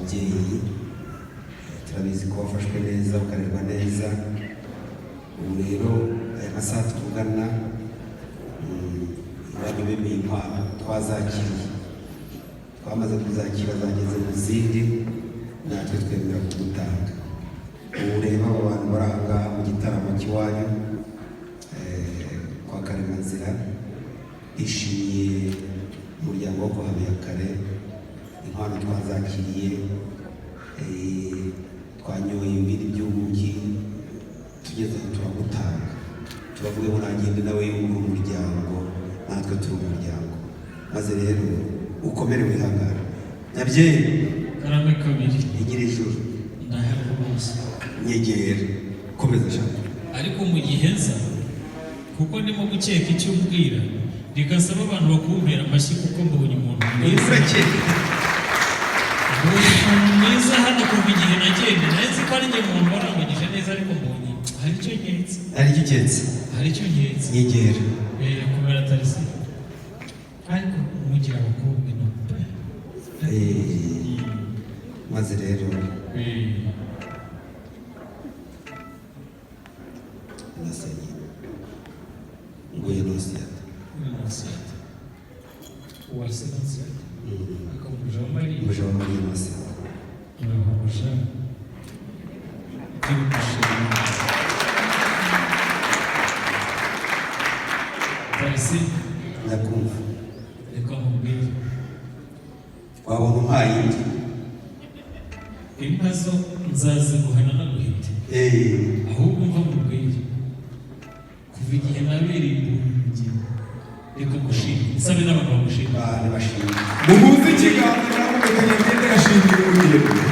ababyeyi turabizi ko bafashwe neza bakarerwa neza. Ubu rero aya masaha tuvugana abantu bemeye inkwano twazakiriye, twamaze kuzakira zageze mu zindi, natwe twemera kudutanga. Ubu rero abo bantu bari aha ngaha mu gitaramo cy'iwanyu kwa Karemanzira bishimiye umuryango wo kwa Habiyakare inkwano twazakiriye, twanyoye ibindi by'ubuki tugeze aho turagutanga, turavuga ngo nagende nawe yumva umuryango, natwe turi umuryango. Maze rero ukomere wihangana nyabyeyi karame kabiri igira ijuru ndahera rwose nyegera komeza shaka. Ariko mu gihe nza kuko ndimo gukeka icyo ubwira rikasaba abantu bakumpera amashyi kuko mbonye umuntu mwiza hano kuva igihe nagenda nahise ko ari njye muntu warangagije neza, ariko mbonye hari icyo nketse, hari icyo nketse nyegera kubera tarisi ariko mugira abakobwa no maze rero nasenye nguye nosiyata uwasenasiyata akamuja wa Mariya nosiyata urahamusha tarisi ndakumva. reka nkubwire wabona umpaye indi inka zo nzaziguhana naguhite, ahubwo mva mubwire kuva igihe nabereye imbuga reka gushima nsabe n'abantu bagushima bashimye muhuze ikiganza nawe mukagenda ashimira urugero.